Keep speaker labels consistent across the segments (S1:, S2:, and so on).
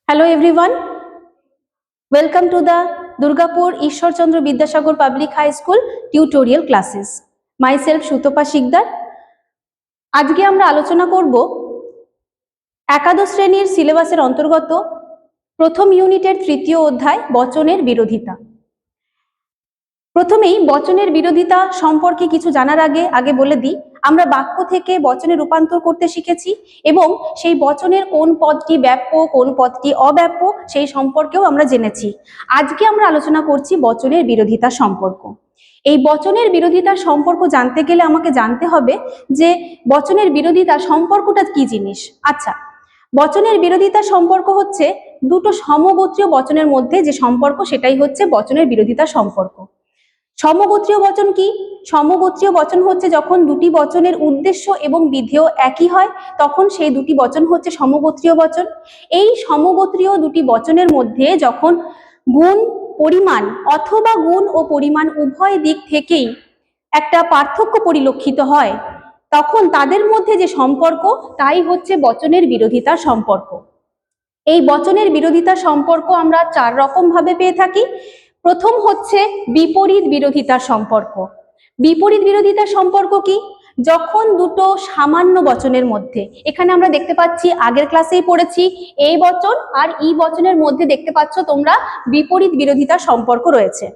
S1: Hello everyone, welcome to the Durgapur Ishwar Chandra Vidyasagar Public High School tutorial classes. Myself Sutopa Sikdar. আজকে আমরা আলোচনা করব একাদশ শ্রেণীর সিলেবাসের অন্তর্গত প্রথম ইউনিটের তৃতীয় অধ্যায় বচনের বিরোধিতা। প্রথমেই বচনের বিরোধিতা সম্পর্কে কিছু জানার আগে বলে দিই, আমরা বাক্য থেকে বচনে রূপান্তর করতে শিখেছি এবং সেই বচনের কোন পদটি ব্যাপ্য কোন পদটি অব্যাপ্য সেই সম্পর্কেও আমরা জেনেছি। আজকে আমরা আলোচনা করছি বচনের বিরোধিতা সম্পর্ক। এই বচনের বিরোধিতার সম্পর্ক জানতে গেলে আমাকে জানতে হবে যে বচনের বিরোধিতা সম্পর্কটা কি জিনিস। আচ্ছা, বচনের বিরোধিতা সম্পর্ক হচ্ছে দুটো সমগোত্রীয় বচনের মধ্যে যে সম্পর্ক সেটাই হচ্ছে বচনের বিরোধিতা সম্পর্ক। সমগোত্রীয় বচন কি? সমগোত্রীয় বচন হচ্ছে যখন দুটি বচনের উদ্দেশ্য এবং বিধেয় একই হয় তখন সেই দুটি বচন হচ্ছে সমগোত্রীয় বচন। এই সমগোত্রীয় দুটি বচনের মধ্যে যখন গুণ পরিমাণ অথবা গুণ ও পরিমাণ উভয় দিক থেকেই একটা পার্থক্য পরিলক্ষিত হয় তখন তাদের মধ্যে যে সম্পর্ক তাই হচ্ছে বচনের বিরোধিতার সম্পর্ক। এই বচনের বিরোধিতার সম্পর্ক আমরা চার রকম ভাবে পেয়ে থাকি। প্রথম হচ্ছে বিপরীত বিরোধিতার সম্পর্ক। বিপরীত বিরোধিতার সম্পর্ক কি? যখন দুটো সামান্য বচনের মধ্যে, এখানে আমরা দেখতে পাচ্ছি আগের ক্লাসেই পড়েছি এই বচন আর ই বচনের মধ্যে দেখতে পাচ্ছ তোমরা বিপরীত বিরোধিতার সম্পর্ক রয়েছে।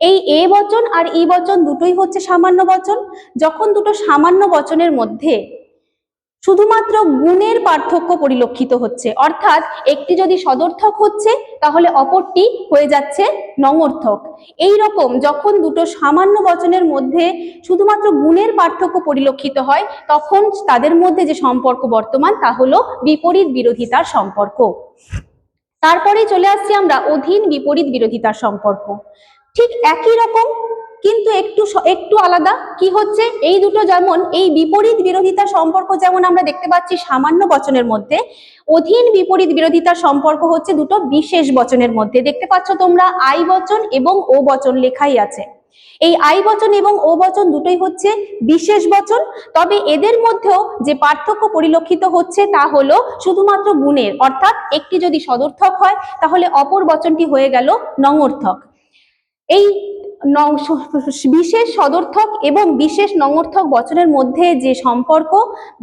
S1: এই এ বচন আর ই বচন দুটোই হচ্ছে সামান্য বচন। যখন দুটো সামান্য বচনের মধ্যে শুধুমাত্র গুণের পার্থক্য পরিলক্ষিত হচ্ছে, অর্থাৎ একটি যদি সদর্থক হচ্ছে তাহলে অপরটি হয়ে যাচ্ছে নঙর্থক। এই রকম যখন দুটো সামান্য বচনের মধ্যে শুধুমাত্র গুণের পার্থক্য পরিলক্ষিত হয় তখন তাদের মধ্যে যে সম্পর্ক বর্তমান তা হলো বিপরীত বিরোধিতার সম্পর্ক। তারপরে চলে আসছি আমরা অধীন বিপরীত বিরোধিতার সম্পর্ক। ঠিক একই রকম কিন্তু একটু আলাদা। কি হচ্ছে? এই দুটো যেমন এই বিপরীত বিরোধিতার সম্পর্ক যেমন আমরা দেখতে পাচ্ছি সামান্য বচনের মধ্যে, অধীন বিপরীত বিরোধিতার সম্পর্ক হচ্ছে দুটো বিশেষ বচনের মধ্যে। দেখতে পাচ্ছ তোমরা আই বচন এবং ও বচন লেখাই আছে। এই আই বচন এবং ও বচন দুটোই হচ্ছে বিশেষ বচন, তবে এদের মধ্যেও যে পার্থক্য পরিলক্ষিত হচ্ছে তা হলো শুধুমাত্র গুণের, অর্থাৎ একটি যদি সদর্থক হয় তাহলে অপর বচনটি হয়ে গেল নঙর্থক। এই বিশেষ সদর্থক এবং বিশেষ নঙর্থক বচনের মধ্যে যে সম্পর্ক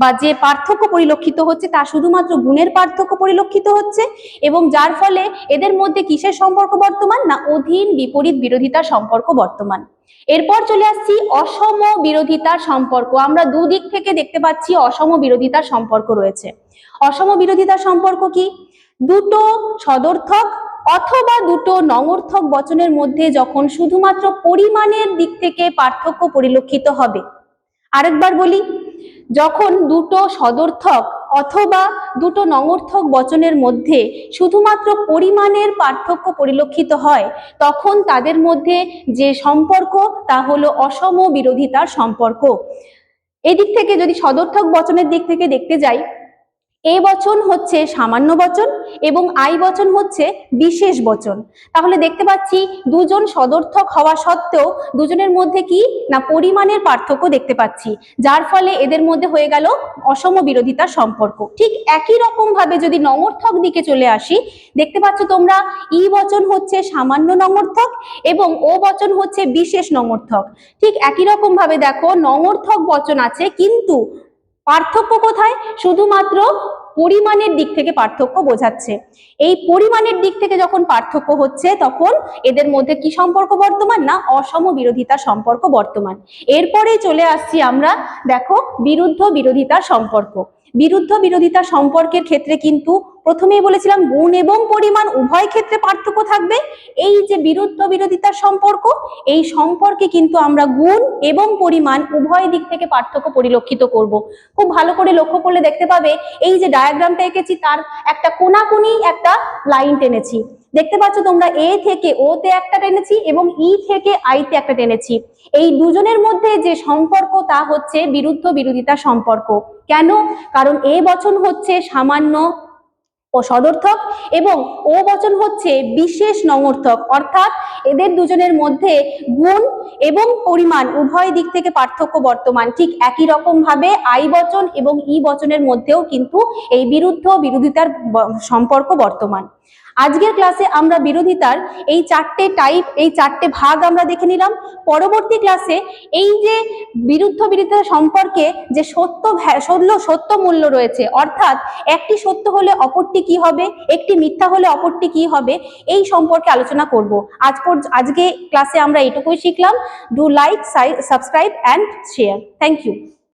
S1: বা যে পার্থক্য পরিলক্ষিত হচ্ছে তা শুধুমাত্র গুণের পার্থক্য পরিলক্ষিত হচ্ছে এবং যার ফলে এদের মধ্যে কিসের সম্পর্ক বর্তমান? না অধীন বিপরীত বিরোধিতার সম্পর্ক বর্তমান। এরপর চলে আসছি অসম বিরোধিতার সম্পর্ক। আমরা দুদিক থেকে দেখতে পাচ্ছি অসম বিরোধিতার সম্পর্ক রয়েছে। অসম বিরোধিতার সম্পর্ক কি? দুটো সদর্থক অথবা দুটো নঙর্থক বচনের মধ্যে যখন শুধুমাত্র পরিমাণের দিক থেকে পার্থক্য পরিলক্ষিত হবে। আরেকবার বলি, যখন দুটো সদর্থক অথবা দুটো নঙর্থক বচনের মধ্যে শুধুমাত্র পরিমাণের পার্থক্য পরিলক্ষিত হয় তখন তাদের মধ্যে যে সম্পর্ক তা হলো অসম বিরোধিতার সম্পর্ক। এদিক থেকে যদি সদর্থক বচনের দিক থেকে দেখতে যাই, এ বচন হচ্ছে সামান্য বচন এবং আই বচন হচ্ছে বিশেষ বচন। তাহলে দেখতে পাচ্ছি দুজন সদর্থক হওয়া সত্ত্বেও দুজনের মধ্যে কি না পরিমাণের পার্থক্য দেখতে পাচ্ছি, যার ফলে এদের মধ্যে হয়ে গেল অসম বিরোধিতার সম্পর্ক। ঠিক একই রকম ভাবে যদি নঙর্থক দিকে চলে আসি, দেখতে পাচ্ছ তোমরা ই বচন হচ্ছে সামান্য নঙর্থক এবং ও বচন হচ্ছে বিশেষ নঙর্থক। ঠিক একই রকম ভাবে দেখো নঙর্থক বচন আছে কিন্তু পার্থক্য কোথায়? শুধুমাত্র পরিমাণের দিক থেকে পার্থক্য বোঝাচ্ছে। এই পরিমাণের দিক থেকে যখন পার্থক্য হচ্ছে তখন এদের মধ্যে কি সম্পর্ক বর্তমান? না অসম বিরোধিতার সম্পর্ক বর্তমান। এরপরে চলে আসছি আমরা দেখো বিরুদ্ধ বিরোধিতার সম্পর্ক। বিরুদ্ধ বিরোধিতার সম্পর্কের ক্ষেত্রে কিন্তু প্রথমেই বলেছিলাম গুণ এবং পরিমাণ উভয় ক্ষেত্রে পার্থক্য থাকবে। এই যে বিরুদ্ধ বিরোধিতার সম্পর্ক, এই সম্পর্কে কিন্তু আমরা গুণ এবং পরিমাণ উভয় দিক থেকে পার্থক্য পরিলক্ষিত করব। খুব ভালো করে লক্ষ্য করলে দেখতে পাবে এই যে ডায়াগ্রামটা এঁকেছি তার একটা কোনাকুনি একটা লাইন টেনেছি। দেখতে পাচ্ছ তোমরা এ থেকে ও তে একটা টেনেছি এবং ই থেকে আই তে একটা টেনেছি। এই দুজনের মধ্যে যে সম্পর্ক তা হচ্ছে বিরুদ্ধ বিরোধিতা সম্পর্ক। কেন? কারণ এ বচন হচ্ছে সামান্য, ও সদর্থক, এবং ও বচন হচ্ছে বিশেষ নঙর্থক, অর্থাৎ এদের দুজনের মধ্যে গুণ এবং পরিমাণ উভয় দিক থেকে পার্থক্য বর্তমান। ঠিক একই রকম ভাবে আই বচন এবং ই বচনের মধ্যেও কিন্তু এই বিরোধিতার সম্পর্ক বর্তমান। আজকের ক্লাসে আমরা বিরোধিতার এই চারটে টাইপ, এই চারটে ভাগ আমরা দেখে নিলাম। পরবর্তী ক্লাসে এই যে বিরোধিতা সম্পর্কে যে সত্য মূল্য রয়েছে, অর্থাৎ একটি সত্য হলে অপরটি কি হবে, একটি মিথ্যা হলে অপরটি কি হবে, এই সম্পর্কে আলোচনা করব। আজকে ক্লাসে আমরা এটুকুই শিখলাম। Do like, subscribe and share. Thank you.